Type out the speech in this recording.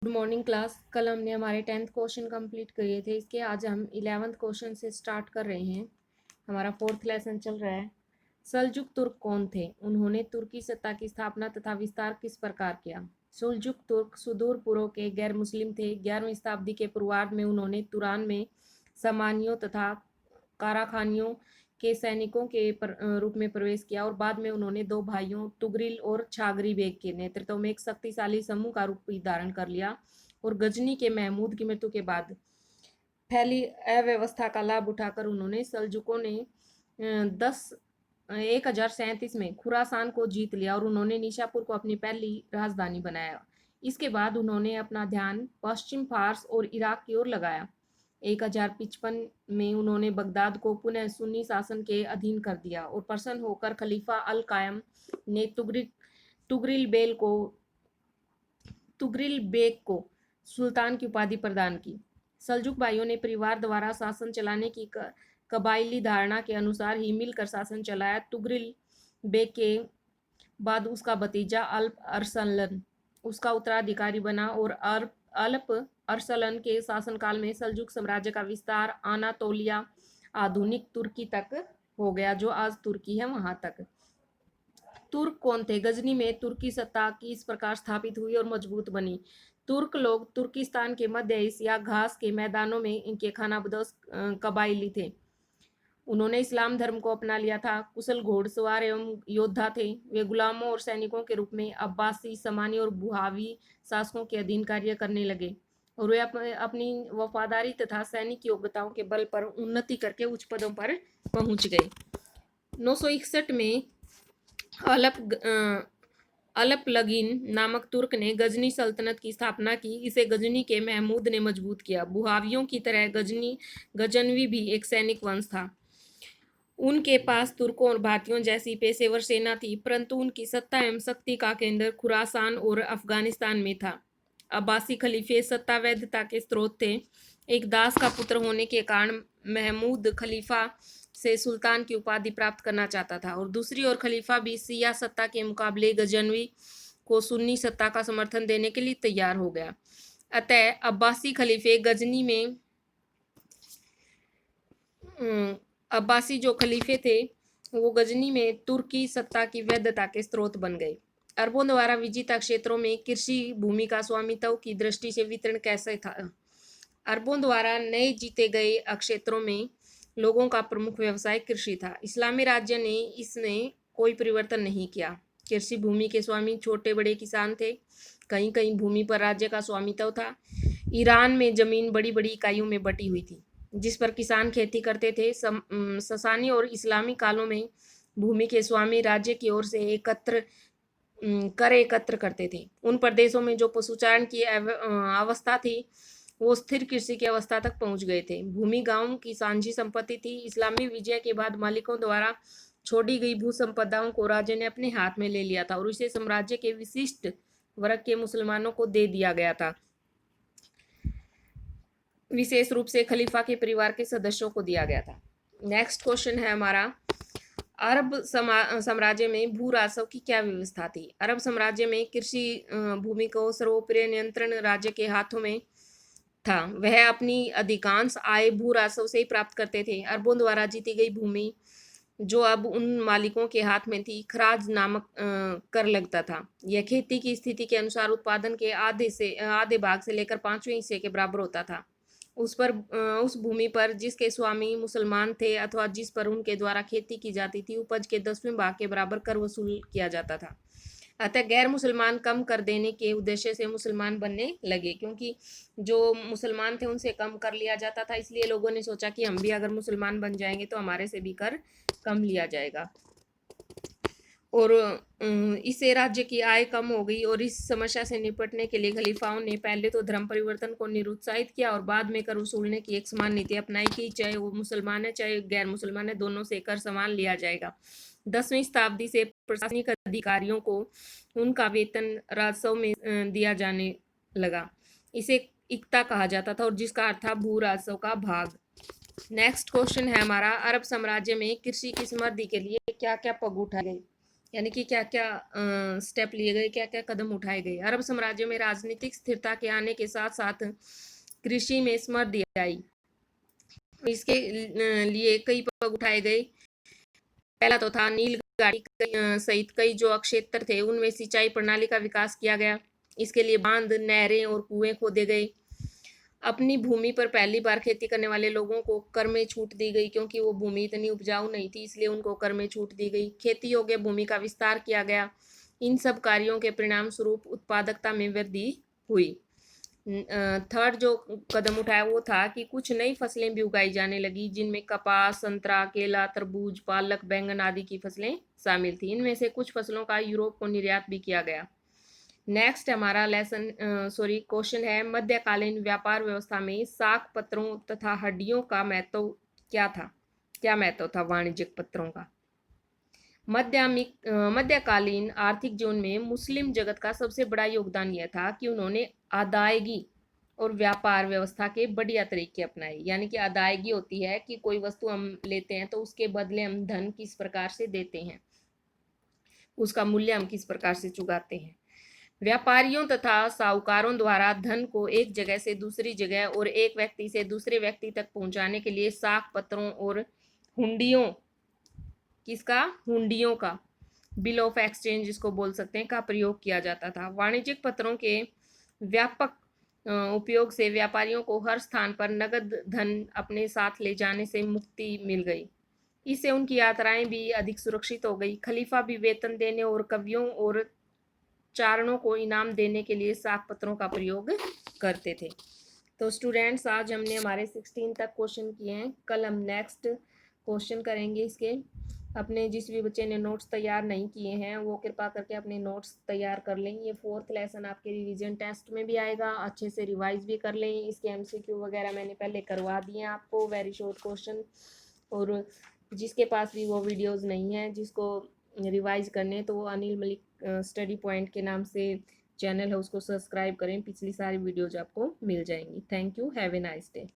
Good morning class. कल हमने हमारे 10th क्वेश्चन कंप्लीट किए थे। इसके आज हम 11th क्वेश्चन से स्टार्ट कर रहे हैं। हमारा 4th लेसन चल रहा है। सल्जुक तुर्क कौन थे? उन्होंने तुर्की सत्ता की स्थापना तथा विस्तार किस प्रकार किया? सल्जुक तुर्क सुदूर पूर्व के गैर मुस्लिम थे। 11वीं शताब्दी के पूर्वार्ध में उन्होंने तुरान में सामानियों तथा काराखानियों के सैनिकों के रूप में प्रवेश किया और बाद में उन्होंने दो भाइयों तुगरिल और छागरी बेग के नेतृत्व में एक शक्तिशाली समूह का रूप धारण कर लिया और गजनी के महमूद की मृत्यु के बाद फैली अव्यवस्था का लाभ उठाकर उन्होंने सल्जुकों ने 1037 में खुरासान को जीत लिया और उन्होंने निशापुर को अपनी पहली राजधानी बनाया। इसके बाद उन्होंने अपना ध्यान पश्चिम फारस और इराक की ओर लगाया। 1055 में उन्होंने बगदाद को पुनः सुन्नी शासन के अधीन कर दिया और प्रसन्न होकर खलीफा अल कायम ने तुगरिल बेग को सुल्तान की उपाधि प्रदान की। सल्जुक भाइयों ने परिवार द्वारा शासन चलाने की कबायली धारणा के अनुसार ही मिलकर शासन चलाया। तुगरिल बेग के बाद उसका भतीजा अल्प अरसलन उसका उत्तराधिकारी बना और अल्प अरसलन के शासनकाल में सल्जुक साम्राज्य का विस्तार आनातोलिया आधुनिक तुर्की तक हो गया, जो आज तुर्की है वहां तक। तुर्क कौन थे? गजनी में तुर्की सत्ता किस प्रकार स्थापित हुई और मजबूत बनी? तुर्क लोग तुर्किस्तान के मध्य एशिया घास के मैदानों में इनके खानाबदोश कबायली थे। उन्होंने इस्लाम धर्म को अपना लिया था। कुशल घोड़सवार एवं योद्धा थे। वे गुलामों और सैनिकों के रूप में अब्बासी, समानी और बुहावी शासकों के अधीन कार्य करने लगे और वे अपनी वफादारी तथा सैनिक योग्यताओं के बल पर उन्नति करके उच्च पदों पर पहुंच गए। 961 में अलपलगीन नामक तुर्क ने गजनी सल्तनत की स्थापना की। इसे गजनी के महमूद ने मजबूत किया। बुहावियों की तरह गजनवी भी एक सैनिक वंश था। उनके पास तुर्कों और भारतीयों जैसी पेशेवर सेना थी, परंतु उनकी सत्ता एवं शक्ति का केंद्र खुरासान और अफगानिस्तान में था। अब्बासी खलीफे सत्ता वैधता के स्रोत थे। एक दास का पुत्र होने के कारण महमूद खलीफा से सुल्तान की उपाधि प्राप्त करना चाहता था और दूसरी ओर खलीफा भी शिया सत्ता के मुकाबले गजनवी को सुन्नी सत्ता का समर्थन देने के लिए तैयार हो गया। अतः अब्बासी खलीफे गजनी में अब्बासी जो खलीफे थे वो गजनी में तुर्की सत्ता की वैधता के स्रोत बन गए। अरबों द्वारा विजित क्षेत्रों में कृषि भूमि का स्वामित्व की दृष्टि से वितरण कैसे था? अरबों द्वारा नए जीते गए क्षेत्रों में लोगों का प्रमुख व्यवसाय कृषि था। इस्लामी राज्य ने इसमें कोई परिवर्तन नहीं किया। कृषि भूमि के स्वामी छोटे बड़े किसान थे। कहीं कहीं भूमि पर राज्य का स्वामित्व था। ईरान में जमीन बड़ी बड़ी इकाइयों में बटी हुई थी जिस पर किसान खेती करते थे। ससानी और इस्लामी कालों में भूमि के स्वामी राज्य की ओर से कर एकत्र करते थे। उन प्रदेशों में जो पशुचारण की अवस्था थी वो स्थिर कृषि की अवस्था तक पहुंच गए थे। भूमि गांव की साझी संपत्ति थी। इस्लामी विजय के बाद मालिकों द्वारा छोड़ी गई भू संपदाओं को राज्य ने अपने हाथ में ले लिया था और इसे साम्राज्य के विशिष्ट वर्ग के मुसलमानों को दे दिया गया था। विशेष रूप से खलीफा के परिवार के सदस्यों को दिया गया था। नेक्स्ट क्वेश्चन है हमारा, अरब साम्राज्य में भू राजस्व की क्या व्यवस्था थी? अरब साम्राज्य में कृषि भूमि को सर्वोपरि नियंत्रण राज्य के हाथों में था। वह अपनी अधिकांश आय भू राजस्व से ही प्राप्त करते थे। अरबों द्वारा जीती गई भूमि जो अब उन मालिकों के हाथ में थी, खराज नामक कर लगता था। यह खेती की स्थिति के अनुसार उत्पादन के आधे भाग से लेकर 5वें हिस्से के बराबर होता था। उस भूमि पर जिसके स्वामी मुसलमान थे अथवा जिस पर उनके द्वारा खेती की जाती थी, उपज के 10वें भाग के बराबर कर वसूल किया जाता था। अतः गैर मुसलमान कम कर देने के उद्देश्य से मुसलमान बनने लगे, क्योंकि जो मुसलमान थे उनसे कम कर लिया जाता था। इसलिए लोगों ने सोचा कि हम भी अगर मुसलमान बन जाएंगे तो हमारे से भी कर कम लिया जाएगा और इससे राज्य की आय कम हो गई। और इस समस्या से निपटने के लिए खलीफाओं ने पहले तो धर्म परिवर्तन को निरुत्साहित किया और बाद में कर वसूलने की एक समान नीति अपनाई कि चाहे वो मुसलमान है चाहे गैर मुसलमान है, दोनों से कर समान लिया जाएगा। 10वीं शताब्दी से प्रशासनिक अधिकारियों को उनका वेतन राजस्व में दिया जाने लगा। इसे इक्ता कहा जाता था और जिसका अर्थ था भू राजस्व का भाग। नेक्स्ट क्वेश्चन है हमारा, अरब साम्राज्य में कृषि की समृद्धि के लिए क्या क्या पग उठाए गए? यानी कि क्या क्या स्टेप लिए गए, क्या क्या कदम उठाए गए। अरब साम्राज्य में राजनीतिक स्थिरता के आने के साथ साथ कृषि में समृद्धि आई। इसके लिए कई पग उठाए गए। पहला तो था नील घाटी सहित कई जो क्षेत्र थे उनमें सिंचाई प्रणाली का विकास किया गया। इसके लिए बांध, नहरें और कुएं खोदे गए। अपनी भूमि पर पहली बार खेती करने वाले लोगों को कर में छूट दी गई, क्योंकि वो भूमि इतनी उपजाऊ नहीं थी, इसलिए उनको कर में छूट दी गई। खेती योग्य भूमि का विस्तार किया गया। इन सब कार्यों के परिणाम स्वरूप उत्पादकता में वृद्धि हुई। थर्ड जो कदम उठाया वो था कि कुछ नई फसलें भी उगाई जाने लगी, जिनमें कपास, संतरा, केला, तरबूज, पालक, बैंगन आदि की फसलें शामिल थी। इनमें से कुछ फसलों का यूरोप को निर्यात भी किया गया। नेक्स्ट हमारा क्वेश्चन है, मध्यकालीन व्यापार व्यवस्था में साख पत्रों तथा हड्डियों का महत्व क्या था? क्या महत्व था वाणिज्यिक पत्रों का? मध्यकालीन आर्थिक जीवन में मुस्लिम जगत का सबसे बड़ा योगदान यह था कि उन्होंने अदायगी और व्यापार व्यवस्था के बढ़िया तरीके अपनाए। यानी कि अदायगी होती है कि कोई वस्तु हम लेते हैं तो उसके बदले हम धन किस प्रकार से देते हैं, उसका मूल्य हम किस प्रकार से चुकाते हैं। व्यापारियों तथा साहूकारों द्वारा धन को एक जगह से दूसरी जगह और एक व्यक्ति से दूसरे व्यक्ति तक पहुंचाने के लिए साख पत्रों और हुंडियों, किसका? हुंडियों का, बिल ऑफ एक्सचेंज जिसको बोल सकते हैं, का प्रयोग किया जाता था। वाणिज्यिक पत्रों के व्यापक उपयोग से व्यापारियों को हर स्थान पर नगद धन अपने साथ ले जाने से मुक्ति मिल गई। इससे उनकी यात्राएं भी अधिक सुरक्षित हो गई। खलीफा भी वेतन देने और कवियों और चारणों को इनाम देने के लिए साख पत्रों का प्रयोग करते थे। तो स्टूडेंट्स, आज हमने हमारे 16 तक क्वेश्चन किए हैं। कल हम नेक्स्ट क्वेश्चन करेंगे इसके। अपने जिस भी बच्चे ने नोट्स तैयार नहीं किए हैं वो कृपा करके अपने नोट्स तैयार कर लें। ये 4th लेसन आपके रिवीजन टेस्ट में भी आएगा, अच्छे से रिवाइज भी कर लें। इसके एमसीक्यू वगैरह मैंने पहले करवा दिए हैं आपको, वेरी शॉर्ट क्वेश्चन। और जिसके पास भी वो वीडियोज़ नहीं है जिसको रिवाइज करने, तो वो अनिल मलिक स्टडी पॉइंट के नाम से चैनल है, उसको सब्सक्राइब करें। पिछली सारी वीडियोज आपको मिल जाएंगी। Thank you, have a nice day.